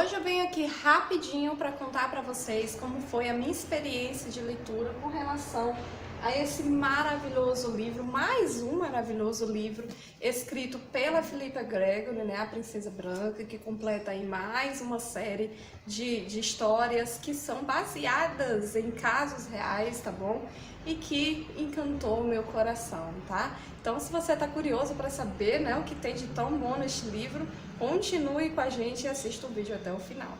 Hoje eu venho aqui rapidinho para contar para vocês como foi a minha experiência de leitura com relação a esse maravilhoso livro, mais um maravilhoso livro, escrito pela Philippa Gregory, né, a Princesa Branca, que completa aí mais uma série de histórias que são baseadas em casos reais, tá bom? E que encantou o meu coração, tá? Então, se você tá curioso para saber, né, o que tem de tão bom neste livro, continue com a gente e assista o vídeo até o final.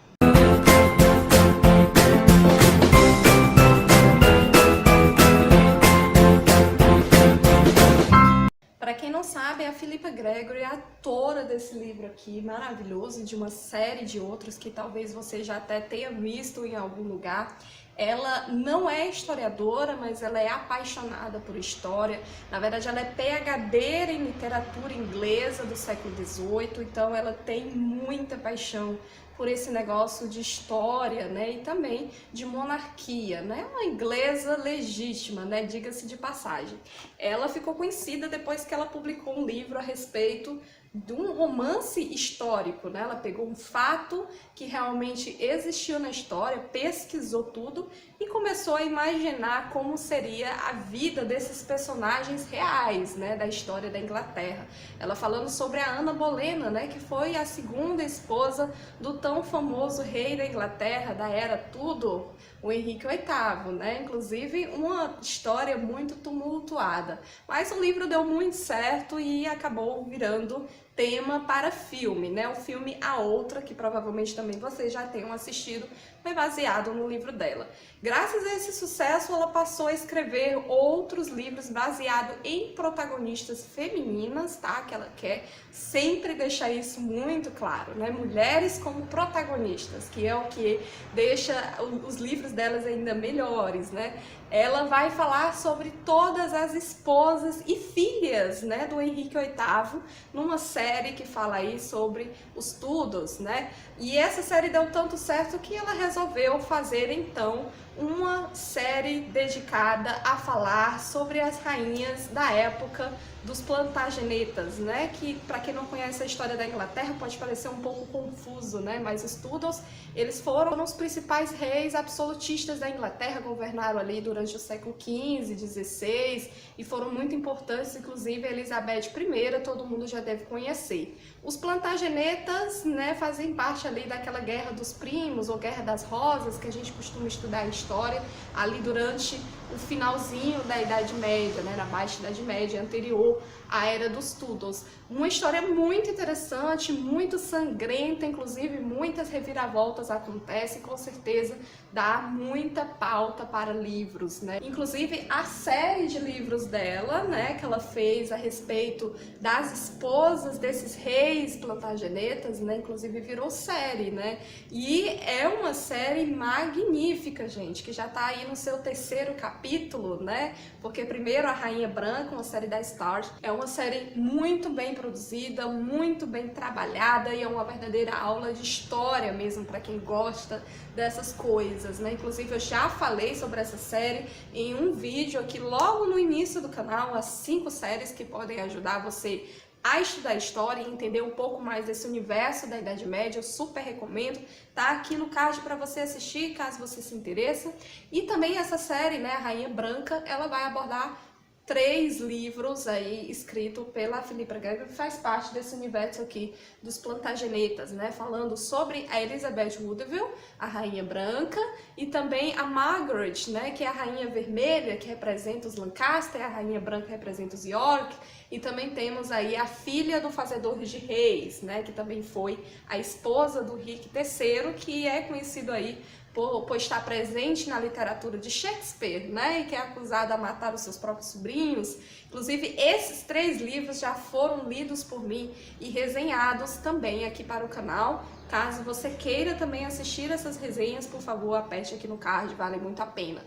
Para quem não sabe, a Philippa Gregory é a autora desse livro aqui, maravilhoso, e de uma série de outros que talvez você já até tenha visto em algum lugar. Ela não é historiadora, mas ela é apaixonada por história. Na verdade, ela é PhD em literatura inglesa do século XVIII, então ela tem muita paixão por esse negócio de história, né, e também de monarquia, né, uma inglesa legítima, né, diga-se de passagem. Ela ficou conhecida depois que ela publicou um livro a respeito de um romance histórico, né? Ela pegou um fato que realmente existiu na história, pesquisou tudo e começou a imaginar como seria a vida desses personagens reais, né, da história da Inglaterra. Ela falando sobre a Ana Bolena, né, que foi a segunda esposa do tão famoso rei da Inglaterra, da era Tudor, o Henrique VIII, né? Inclusive uma história muito tumultuada. Mas o livro deu muito certo e acabou virando tema para filme, né? O filme A Outra, que provavelmente também vocês já tenham assistido, foi baseado no livro dela. Graças a esse sucesso, ela passou a escrever outros livros baseados em protagonistas femininas, tá? Que ela quer sempre deixar isso muito claro, né? Mulheres como protagonistas, que é o que deixa os livros delas ainda melhores, né? Ela vai falar sobre todas as esposas e filhas, né, do Henrique VIII, numa série que fala aí sobre os Tudors, né? E essa série deu tanto certo que ela resolveu fazer então uma série dedicada a falar sobre as rainhas da época dos Plantagenetas, né? Que, para quem não conhece a história da Inglaterra, pode parecer um pouco confuso, né? Mas os Tudors, eles foram os principais reis absolutistas da Inglaterra, governaram ali durante o século XV, XVI, e foram muito importantes, inclusive a Elizabeth I, todo mundo já deve conhecer. Os Plantagenetas, né, fazem parte ali daquela Guerra dos Primos, ou Guerra das Rosas, que a gente costuma estudar em história, ali durante o finalzinho da Idade Média, né, na Baixa Idade Média, anterior à Era dos Tudors. Uma história muito interessante, muito sangrenta, inclusive muitas reviravoltas acontecem, com certeza dá muita pauta para livros, né? Inclusive a série de livros dela, né, que ela fez a respeito das esposas desses reis plantagenetas, né, inclusive virou série, né? E é uma série magnífica, gente, que já tá aí no seu terceiro capítulo, né? Porque primeiro a Rainha Branca, uma série da Starz, é uma série muito bem produzida, muito bem trabalhada e é uma verdadeira aula de história mesmo para quem gosta dessas coisas, né? Inclusive eu já falei sobre essa série em um vídeo aqui logo no início do canal, as 5 séries que podem ajudar você a estudar história e entender um pouco mais desse universo da Idade Média. Eu super recomendo, tá aqui no card para você assistir, caso você se interesse. E também essa série, né, a Rainha Branca, ela vai abordar 3 livros aí escritos pela Philippa Gregory, que faz parte desse universo aqui dos Plantagenetas, né? Falando sobre a Elizabeth Woodville, a Rainha Branca, e também a Margaret, né? Que é a Rainha Vermelha, que representa os Lancaster, a Rainha Branca representa os York, e também temos aí a filha do Fazedor de Reis, né? Que também foi a esposa do Henrique III, que é conhecido aí por estar presente na literatura de Shakespeare, né, e que é acusada a matar os seus próprios sobrinhos. Inclusive, esses 3 livros já foram lidos por mim e resenhados também aqui para o canal. Caso você queira também assistir essas resenhas, por favor, aperte aqui no card, vale muito a pena.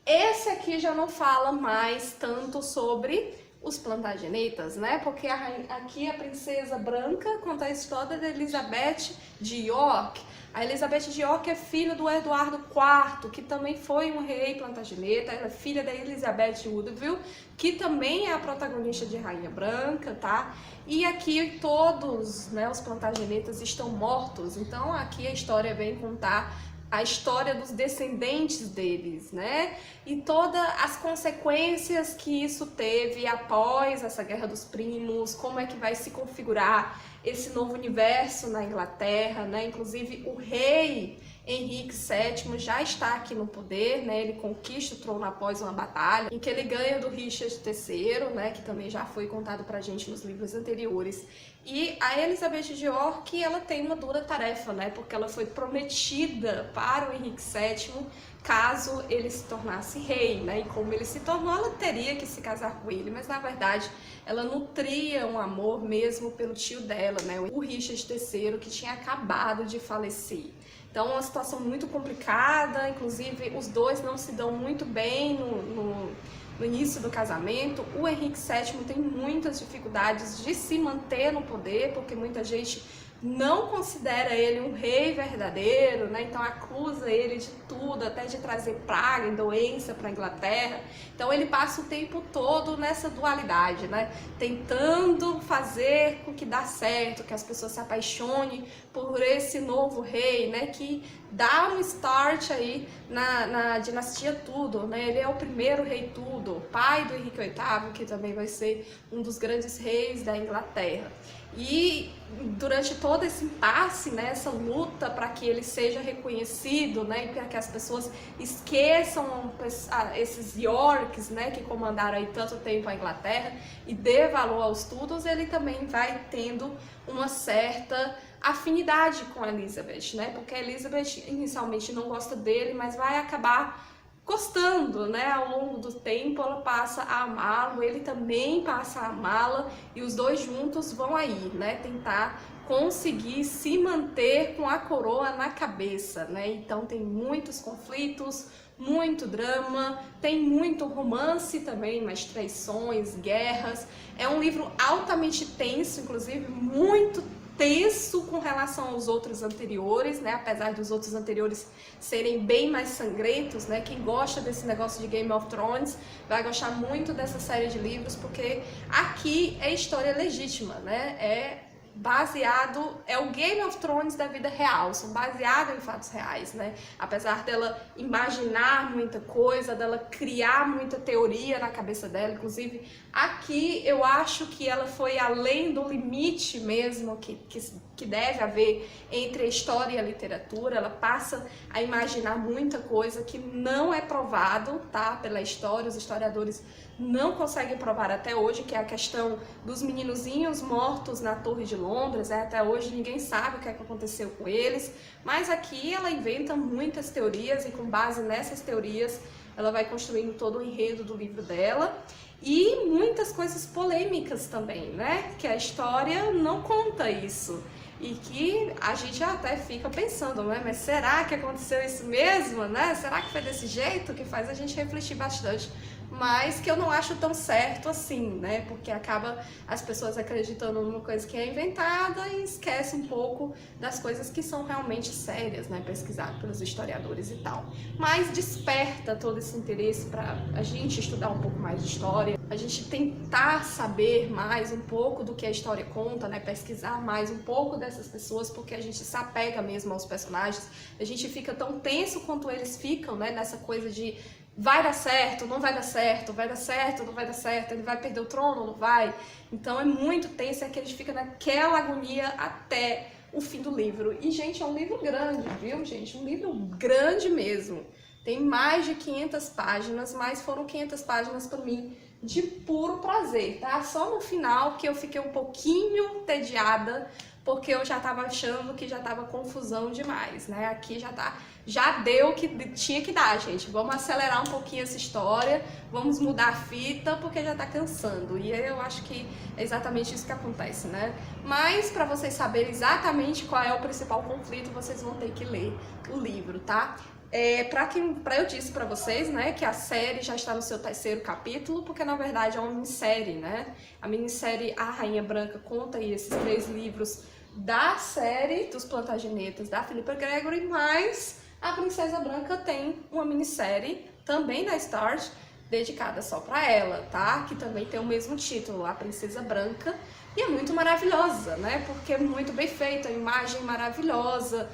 Esse aqui já não fala mais tanto sobre os Plantagenetas, né? Porque aqui a Princesa Branca conta a história da Elizabeth de York, A Elizabeth de York é filha do Eduardo IV, que também foi um rei Plantageneta. Ela é filha da Elizabeth Woodville, que também é a protagonista de Rainha Branca, tá? E aqui todos, né, os Plantagenetas estão mortos, então aqui a história vem contar a história dos descendentes deles, né? E todas as consequências que isso teve após essa Guerra dos Primos, como é que vai se configurar esse novo universo na Inglaterra, né? Inclusive o rei Henrique VII já está aqui no poder, né? Ele conquista o trono após uma batalha, em que ele ganha do Richard III, né? Que também já foi contado pra gente nos livros anteriores. E a Elizabeth de York, ela tem uma dura tarefa, né? Porque ela foi prometida para o Henrique VII caso ele se tornasse rei, né? E como ele se tornou, ela teria que se casar com ele, mas na verdade ela nutria um amor mesmo pelo tio dela, né? O Richard III, que tinha acabado de falecer. Então, uma situação muito complicada, inclusive os dois não se dão muito bem no início do casamento. O Henrique VII tem muitas dificuldades de se manter no poder, porque muita gente não considera ele um rei verdadeiro, né? Então acusa ele de tudo, até de trazer praga e doença para a Inglaterra. Então ele passa o tempo todo nessa dualidade, né? Tentando fazer com que dá certo, que as pessoas se apaixonem por esse novo rei, né? Que dá um start aí na dinastia Tudor, né? Ele é o primeiro rei Tudor, pai do Henrique VIII, que também vai ser um dos grandes reis da Inglaterra. E durante todo esse impasse, né, essa luta para que ele seja reconhecido, né, e para que as pessoas esqueçam esses Yorks, né, que comandaram aí tanto tempo a Inglaterra, e dê valor aos Tudors, ele também vai tendo uma certa afinidade com a Elizabeth, né, porque a Elizabeth inicialmente não gosta dele, mas vai acabar gostando, né? Ao longo do tempo ela passa a amá-lo, ele também passa a amá-la, e os dois juntos vão aí, né? Tentar conseguir se manter com a coroa na cabeça, né? Então tem muitos conflitos, muito drama, tem muito romance também, mas traições, guerras. É um livro altamente tenso, inclusive muito tenso com relação aos outros anteriores, né? Apesar dos outros anteriores serem bem mais sangrentos, né? Quem gosta desse negócio de Game of Thrones vai gostar muito dessa série de livros, porque aqui é história legítima, né? É o Game of Thrones da vida real, são baseados em fatos reais, né? Apesar dela imaginar muita coisa, dela criar muita teoria na cabeça dela, inclusive aqui eu acho que ela foi além do limite mesmo que deve haver entre a história e a literatura. Ela passa a imaginar muita coisa que não é provado, tá? Pela história, os historiadores não conseguem provar até hoje, que é a questão dos meninozinhos mortos na Torre de Londres, né? Até hoje ninguém sabe o que é que aconteceu com eles, mas aqui ela inventa muitas teorias, e com base nessas teorias ela vai construindo todo o enredo do livro dela, e muitas coisas polêmicas também, né? Que a história não conta isso, e que a gente até fica pensando, né? Mas será que aconteceu isso mesmo, né? Será que foi desse jeito? Que faz a gente refletir bastante, mas que eu não acho tão certo assim, né? Porque acaba as pessoas acreditando numa coisa que é inventada e esquece um pouco das coisas que são realmente sérias, né? Pesquisado pelos historiadores e tal. Mas desperta todo esse interesse para a gente estudar um pouco mais de história, a gente tentar saber mais um pouco do que a história conta, né? Pesquisar mais um pouco dessas pessoas, porque a gente se apega mesmo aos personagens, a gente fica tão tenso quanto eles ficam, né? Nessa coisa de vai dar certo, não vai dar certo, vai dar certo, não vai dar certo, ele vai perder o trono, não vai. Então é muito tenso, é que a gente fica naquela agonia até o fim do livro. E, gente, é um livro grande, viu, gente? Um livro grande mesmo. Tem mais de 500 páginas, mas foram 500 páginas para mim de puro prazer, tá? Só no final que eu fiquei um pouquinho tediada, porque eu já tava achando que já tava confusão demais, né? Aqui já deu o que tinha que dar, gente. Vamos acelerar um pouquinho essa história, vamos mudar a fita, porque já tá cansando. E eu acho que é exatamente isso que acontece, né? Mas para vocês saberem exatamente qual é o principal conflito, vocês vão ter que ler o livro, tá? Eu disse pra vocês, né, que a série já está no seu 3º capítulo, porque na verdade é uma minissérie, né? A minissérie A Rainha Branca conta aí esses 3 livros da série dos Plantagenetas da Philippa Gregory, mas a Princesa Branca tem uma minissérie também da Starz, dedicada só para ela, tá? Que também tem o mesmo título, A Princesa Branca, e é muito maravilhosa, né? Porque é muito bem feita, a imagem maravilhosa,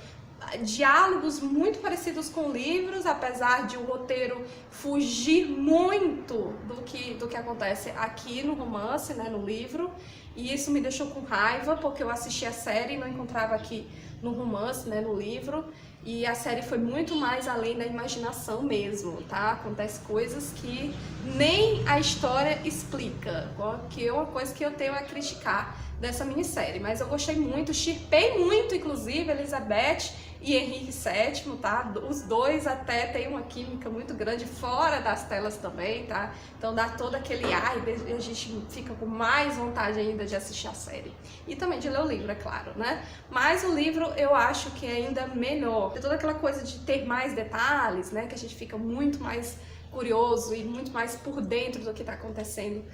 diálogos muito parecidos com livros, apesar de o roteiro fugir muito do que acontece aqui no romance, né, no livro, e isso me deixou com raiva, porque eu assisti a série e não encontrava aqui no romance, né, no livro, e a série foi muito mais além da imaginação mesmo, tá? Acontece coisas que nem a história explica, que é uma coisa que eu tenho a criticar dessa minissérie, mas eu gostei muito, shippei muito, inclusive, Elizabeth e Henrique VII, tá? Os dois até têm uma química muito grande fora das telas também, tá? Então dá todo aquele ar e a gente fica com mais vontade ainda de assistir a série. E também de ler o livro, é claro, né? Mas o livro eu acho que é ainda melhor. Tem toda aquela coisa de ter mais detalhes, né? Que a gente fica muito mais curioso e muito mais por dentro do que está acontecendo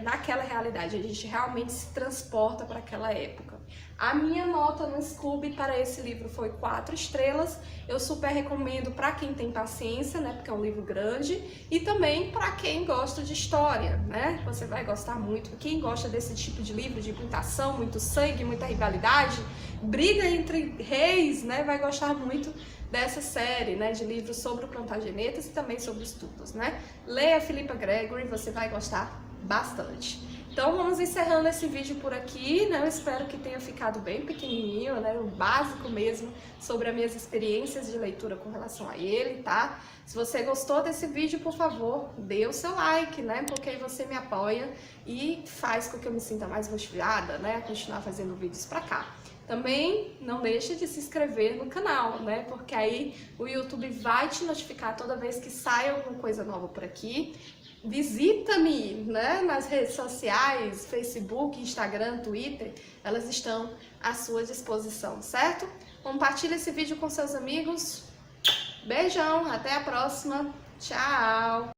naquela realidade. A gente realmente se transporta para aquela época. A minha nota no Scooby para esse livro foi 4 estrelas. Eu super recomendo para quem tem paciência, né? Porque é um livro grande. E também para quem gosta de história, né? Você vai gostar muito. Quem gosta desse tipo de livro, de muita ação, muito sangue, muita rivalidade, briga entre reis, né? Vai gostar muito dessa série, né, de livros sobre o Plantagenetas e também sobre estudos, né? Leia Philippa Gregory, você vai gostar bastante. Então vamos encerrando esse vídeo por aqui, né? Eu espero que tenha ficado bem pequenininho, né? O básico mesmo sobre as minhas experiências de leitura com relação a ele, tá? Se você gostou desse vídeo, por favor, dê o seu like, né? Porque aí você me apoia e faz com que eu me sinta mais motivada, né? A continuar fazendo vídeos pra cá. Também não deixe de se inscrever no canal, né? Porque aí o YouTube vai te notificar toda vez que sai alguma coisa nova por aqui. Visita-me, né, nas redes sociais, Facebook, Instagram, Twitter, elas estão à sua disposição, certo? Compartilhe esse vídeo com seus amigos. Beijão, até a próxima. Tchau!